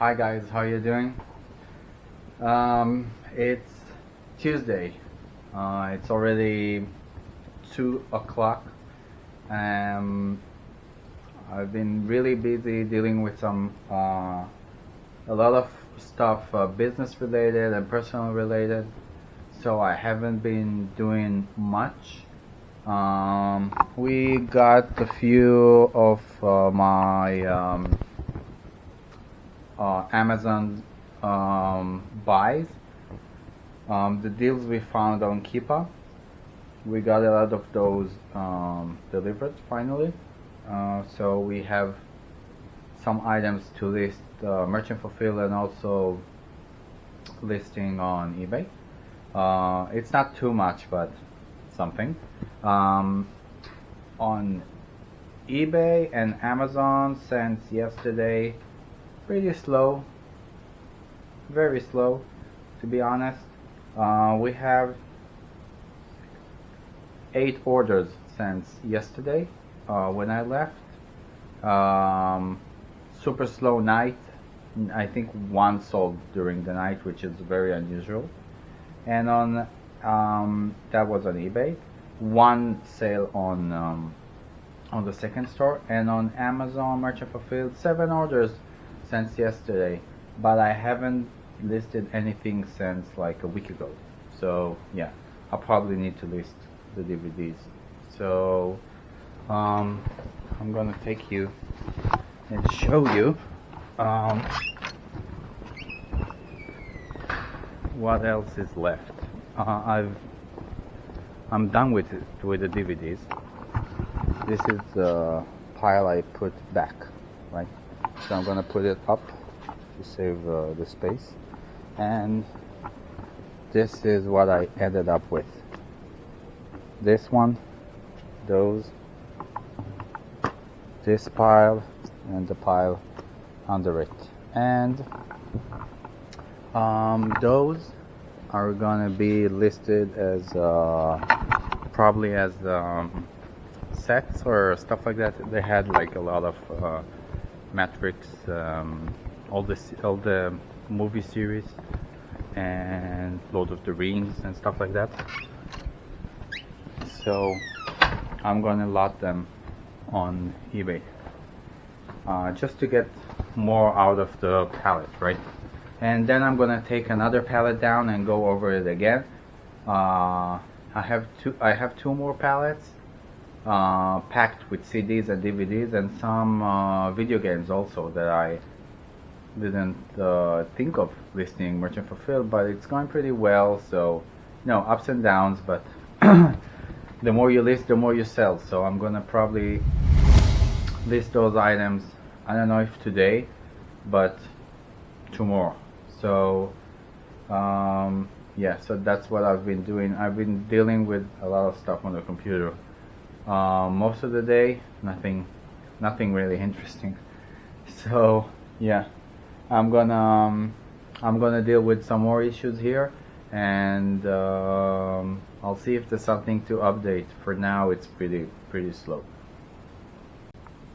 Hi guys, how you doing? It's Tuesday. It's already 2 o'clock. Um, I've been really busy dealing with a lot of stuff, business related and personal related. So I haven't been doing much. We got a few of my Amazon buys. The deals we found on Keepa, we got a lot of those delivered finally. So we have some items to list, merchant fulfill, and also listing on eBay. It's not too much, but something. On eBay and Amazon since yesterday, pretty slow, very slow, to be honest. We have 8 orders since yesterday when I left. Super slow night. I think one sold during the night, which is very unusual. And on that was on eBay. One sale on the second store, and on Amazon Merchant Fulfilled 7 orders since yesterday, but I haven't listed anything since like a week ago. So yeah, I'll probably need to list the DVDs. So I'm gonna take you and show you what else is left. I'm done with the DVDs. This is the pile I put back, right? So I'm gonna put it up to save the space, and this is what I ended up with. This one, those, this pile, and the pile under it, and those are gonna be listed as probably as sets or stuff like that. They had like a lot of Matrix, all the movie series, and Lord of the Rings and stuff like that. So I'm gonna lot them on eBay just to get more out of the palette, right? And then I'm gonna take another palette down and go over it again. I have two more palettes packed with CDs and DVDs and some video games also that I didn't think of listing Merchant Fulfilled, but it's going pretty well. So ups and downs, but the more you list, the more you sell. So I'm gonna probably list those items, I don't know if today, but tomorrow. So yeah, so that's what I've been doing. I've been dealing with a lot of stuff on the computer most of the day. Nothing really interesting. So yeah, I'm gonna deal with some more issues here, and I'll see if there's something to update. For now, it's pretty slow.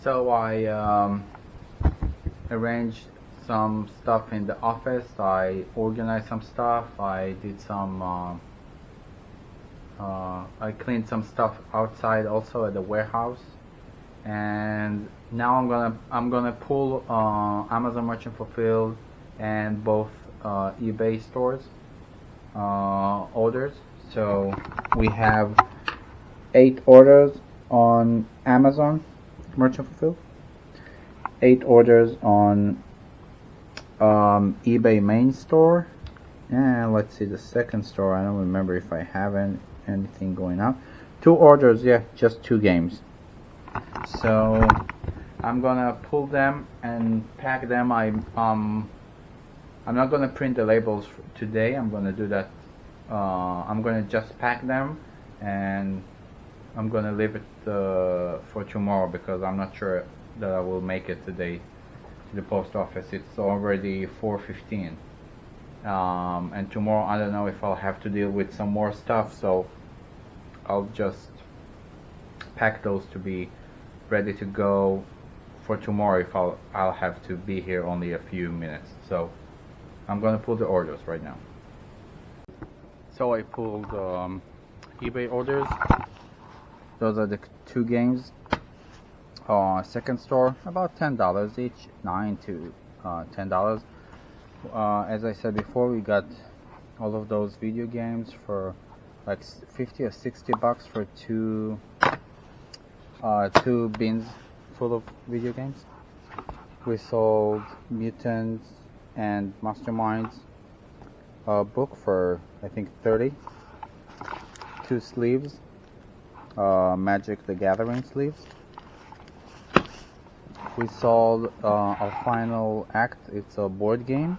So I arranged some stuff in the office. I organized some stuff. I did some I cleaned some stuff outside also at the warehouse, and now I'm gonna pull Amazon Merchant Fulfilled and both eBay stores orders. So we have 8 orders on Amazon Merchant Fulfilled, 8 orders on eBay main store, and let's see the second store. I don't remember if I have anything going out. 2 orders, yeah, just 2 games. So I'm gonna pull them and pack them. I'm not gonna print the labels today. I'm gonna do that. I'm gonna just pack them, and I'm gonna leave it for tomorrow because I'm not sure that I will make it today to the post office. It's already 4:15, and tomorrow I don't know if I'll have to deal with some more stuff, so I'll just pack those to be ready to go for tomorrow if I'll have to be here only a few minutes. So I'm gonna pull the orders right now. So I pulled eBay orders. Those are the two games. Second store, about $10 each, $9 to $10. As I said before, we got all of those video games for like 50 or 60 bucks for two bins full of video games. We sold Mutants and Masterminds book for I think 30. Two sleeves, Magic the Gathering sleeves. We sold our final act. It's a board game.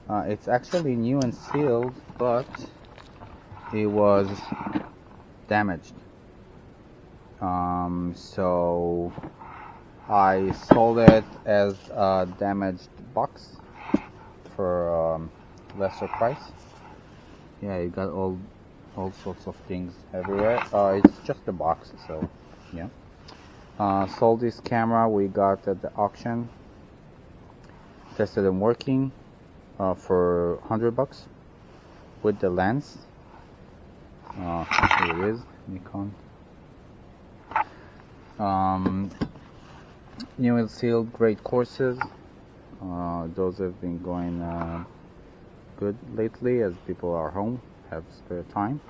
It's actually new and sealed, but it was damaged. So I sold it as a damaged box for lesser price. Yeah, you got all sorts of things everywhere. It's just a box, so yeah. Sold this camera we got at the auction. Tested and working for $100 with the lens. Here it is, Nikon. New and sealed, great courses. Those have been going good lately as people are home, have spare time.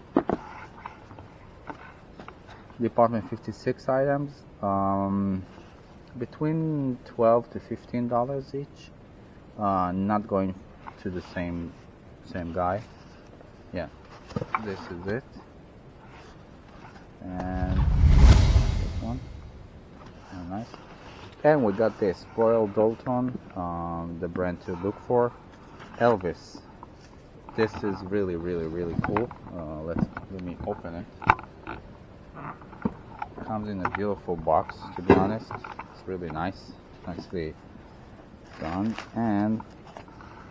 Department 56 items, between $12 to $15 each. Not going to the same guy. Yeah, this is it. And this one, oh, nice. And we got this Royal Doulton, the brand to look for, Elvis. This is really cool. Let me open it. Comes in a beautiful box, to be honest. It's really nice, nicely done. And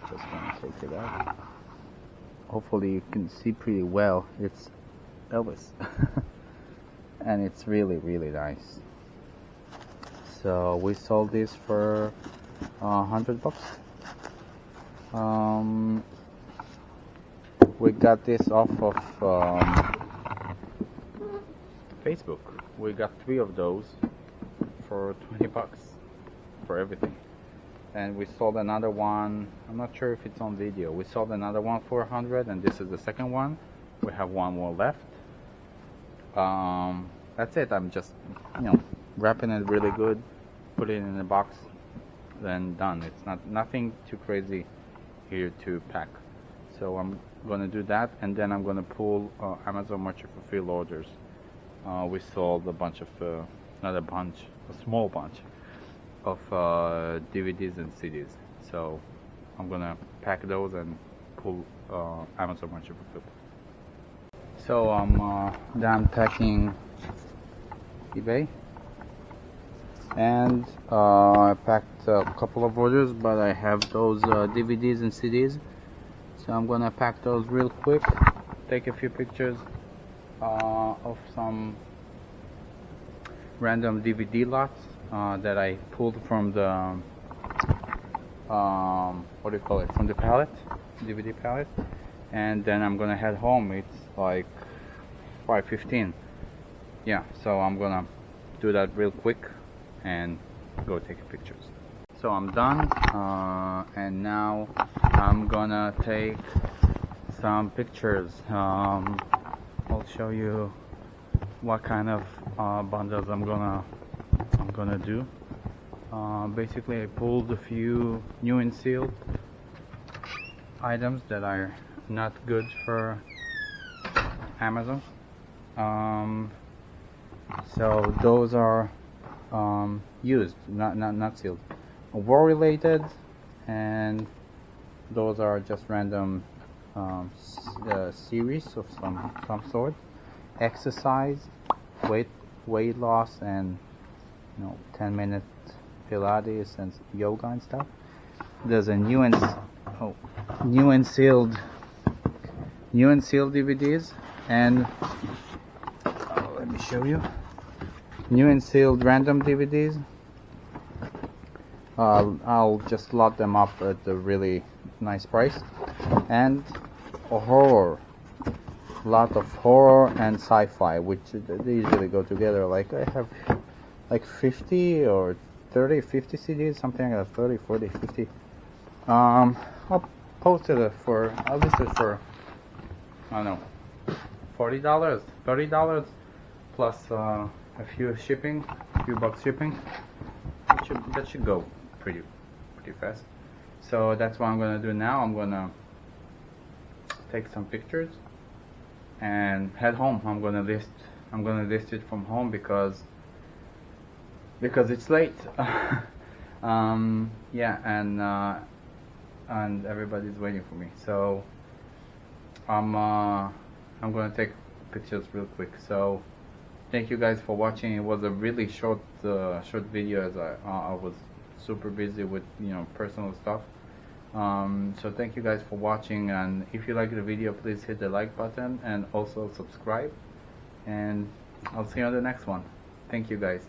just gonna take it out. Hopefully you can see pretty well. It's Elvis, and it's really nice. So we sold this for $100. We got this off of Facebook. We got 3 of those for $20 for everything. And we sold another one. I'm not sure if it's on video. We sold another one for $100, and this is the second one. We have one more left. That's it. I'm just, wrapping it really good, put it in a box, then done. It's nothing too crazy here to pack. So I'm gonna do that, and then I'm gonna pull Amazon Merchant Fulfill orders. We sold a bunch of, a small bunch of DVDs and CDs. So I'm gonna pack those and pull Amazon Merchant Fulfill. So I'm done packing eBay, and I packed a couple of orders, but I have those DVDs and CDs, so I'm gonna pack those real quick, take a few pictures of some random DVD lots that I pulled from the from the pallet, DVD pallet, and then I'm gonna head home. It's like 5:15. Yeah, so I'm gonna do that real quick and go take pictures. So I'm done, and now I'm gonna take some pictures. I'll show you what kind of bundles I'm gonna do. Basically, I pulled a few new and sealed items that are not good for Amazon. So those are used, not sealed, war related, and those are just random series of some sort. Exercise, weight loss, and 10-minute Pilates and yoga and stuff. There's a new and sealed DVDs, and let me show you. New and sealed random DVDs. I'll just lot them up at a really nice price. And a horror, lot of horror and sci-fi, which they usually go together. Like I have like 50 or 30, 50 CDs, something like that, 30, 40, 50. I'll post it for, I'll list it for, I don't know, $40, $30 plus a few shipping, a few bucks shipping. That should go pretty fast. So that's what I'm gonna do now. I'm gonna take some pictures and head home. I'm gonna list it from home because it's late. Yeah, and everybody's waiting for me. So I'm gonna take pictures real quick. So thank you guys for watching. It was a really short video, as I was super busy with personal stuff. So thank you guys for watching, and if you like the video, please hit the like button and also subscribe, and I'll see you on the next one. Thank you guys.